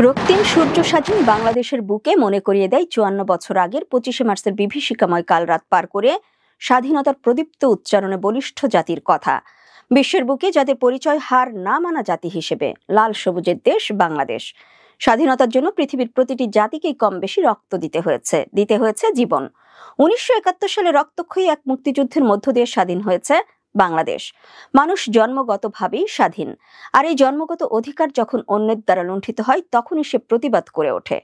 রক্তিম সূর্য স্বাধীন বাংলাদেশের বুকে মনে করিয়ে দেয় ৫৪ বছর আগের ২৫শে মার্চের বিভীষিকাময় কাল রাত পার করে স্বাধীনতার প্রদীপ্ত উচ্চারণে বলিষ্ঠ জাতির কথা। বিশ্বের বুকে যাদের পরিচয় হার না মানা জাতি হিসেবে, লাল সবুজের দেশ বাংলাদেশ। স্বাধীনতার জন্য পৃথিবীর প্রতিটি জাতিকেই কম বেশি রক্ত দিতে হয়েছে জীবন। ১৯৭১ সালে রক্তক্ষয়ী এক মুক্তিযুদ্ধের মধ্য দিয়ে স্বাধীন হয়েছে বাংলাদেশ। মানুষ জন্মগতভাবেই স্বাধীন, আর এই জন্মগত অধিকার যখন অন্যের দ্বারা লুণ্ঠিত হয় তখনই সে প্রতিবাদ করে ওঠে,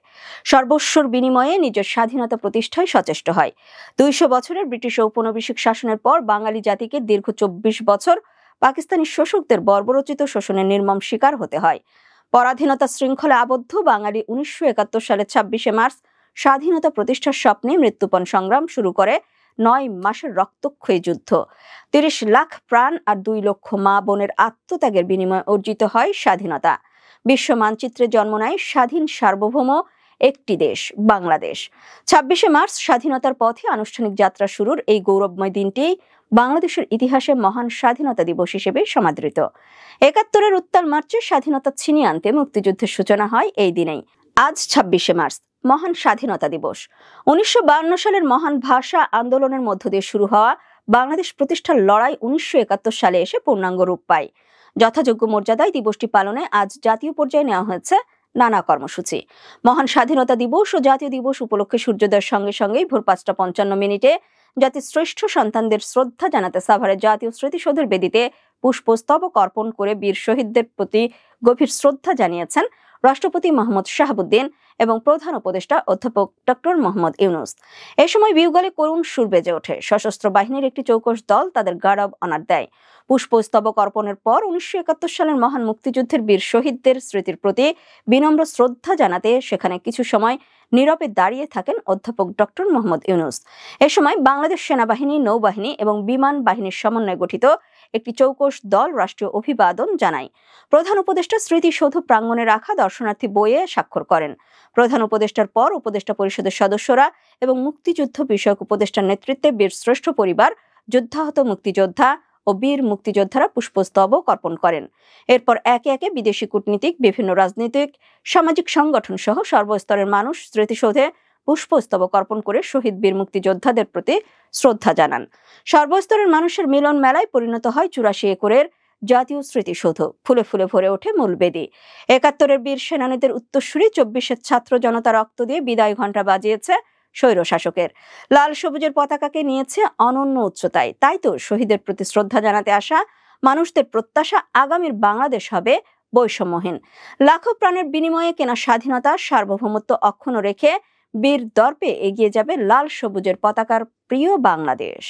সর্বস্বর বিনিময়ে নিজের স্বাধীনতা প্রতিষ্ঠায় সচেষ্ট হয়। ২০০ বছরের ব্রিটিশ ঔপনিবেশিক শাসনের পর বাঙালি জাতিকে দীর্ঘ ২৪ বছর পাকিস্তানি শোষকদের বর্বরোচিত শোষণের নির্মম শিকার হতে হয়। পরাধীনতা শৃঙ্খলে আবদ্ধ বাঙালি ১৯৭১ সালের ২৬শে মার্চ স্বাধীনতা প্রতিষ্ঠার স্বপ্নে মৃত্যুপণ সংগ্রাম শুরু করে ৯ মাসের রক্তক্ষয়ী যুদ্ধ। ৩০ লাখ প্রাণ আর ২ লক্ষ মা বোনের আত্মত্যাগের বিনিময়ে অর্জিত হয় স্বাধীনতা। বিশ্ব মানচিত্রে জন্ম নেয় স্বাধীন সার্বভৌম একটি দেশ বাংলাদেশ। ২৬শে মার্চ স্বাধীনতার পথে আনুষ্ঠানিক যাত্রা শুরুর এই গৌরবময় দিনটি বাংলাদেশের ইতিহাসে মহান স্বাধীনতা দিবস হিসেবে সমাদৃত। ৭১-এর উত্তাল মার্চে স্বাধীনতা ছিনিয়ে আনতে মুক্তিযুদ্ধের সূচনা হয় এই দিনেই। আজ ২৬শে মার্চ মহান স্বাধীনতা দিবস। ১৯৫২ সালের মহান ভাষা আন্দোলনের মধ্য দিয়ে শুরু হওয়া বাংলাদেশ প্রতিষ্ঠার লড়াই ১৯৭১ সালে এসে পূর্ণাঙ্গ রূপ পায়। যথাযোগ্য মর্যাদায় দিবসটি পালনে আজ জাতীয় পর্যায়ে নেওয়া হয়েছে নানা কর্মসূচি। মহান স্বাধীনতা দিবস ও জাতীয় দিবস উপলক্ষে সূর্যোদয়ের সঙ্গে সঙ্গেই ভোর ৫টা ৫৫ মিনিটে জাতির শ্রেষ্ঠ সন্তানদের শ্রদ্ধা জানাতে সাভারের জাতীয় স্মৃতিসৌধের বেদিতে পুষ্পস্তবক অর্পণ করে বীর শহীদদের প্রতি গভীর শ্রদ্ধা জানিয়েছেন রাষ্ট্রপতি মোহাম্মদ শাহাবুদ্দিন এবং প্রধান উপদেষ্টা অধ্যাপক ডক্টর মোহাম্মদ ইউনূস। এ সময় বিউগলে করুণ সুর বেজে ওঠে। সশস্ত্র বাহিনীর একটি চৌকস দল তাদের গার্ড অব অনার দেয়। পুষ্পস্তবক অর্পণের পর ১৯৭১ সালের মহান মুক্তিযুদ্ধের বীর শহীদদের স্মৃতির প্রতি বিনম্র শ্রদ্ধা জানাতে সেখানে কিছু সময় নীরবে দাঁড়িয়ে থাকেন অধ্যাপক ডক্টর মোহাম্মদ ইউনূস। এ সময় বাংলাদেশ সেনাবাহিনী, নৌবাহিনী এবং বিমান বাহিনীর সমন্বয়ে গঠিত একটি চৌকস দল রাষ্ট্রীয় অভিবাদন জানায়। প্রধান উপদেষ্টা স্মৃতিসৌধ প্রাঙ্গণে রাখা দর্শনার্থী বইয়ে স্বাক্ষর করেন। প্রধান উপদেষ্টার পর উপদেষ্টা পরিষদের সদস্যরা এবং মুক্তিযুদ্ধ বিষয়ক উপদেষ্টার নেতৃত্বে বীর শ্রেষ্ঠ পরিবার, যুদ্ধাহত মুক্তিযোদ্ধা ও বীর মুক্তিযোদ্ধারা পুষ্পস্তবক অর্পণ করেন। এরপর একে একে বিদেশি কূটনীতিক, বিভিন্ন রাজনৈতিক, সামাজিক সংগঠন সহ সর্বস্তরের মানুষ স্মৃতিসৌধে পুষ্পস্তবক অর্পণ করে শহীদ বীর মুক্তিযোদ্ধাদের প্রতি শ্রদ্ধা জানান। সর্বস্তরের মানুষের মিলন মেলায় পরিণত হয় ৮৪ একরের জাতীয় স্মৃতিসৌধ। ফুলে ফুলে ভরে ওঠে মূল বেদি। ৭১-এর বীর সেনানীদের উত্তরসূরি ২৪-এর ছাত্র জনতা রক্ত দিয়ে বিদায় ঘণ্টা বাজিয়েছে স্বৈর শাসকের। লাল সবুজের পতাকাকে নিয়েছে অনন্য উচ্চতায়। তাই তো শহীদের প্রতি শ্রদ্ধা জানাতে আসা মানুষদের প্রত্যাশা আগামীর বাংলাদেশ হবে বৈষম্যহীন। লাখো প্রাণের বিনিময়ে কেনা স্বাধীনতা, সার্বভৌমত্ব অক্ষুণ্ণ রেখে বীর দর্পে এগিয়ে যাবে লাল সবুজের পতাকার প্রিয় বাংলাদেশ।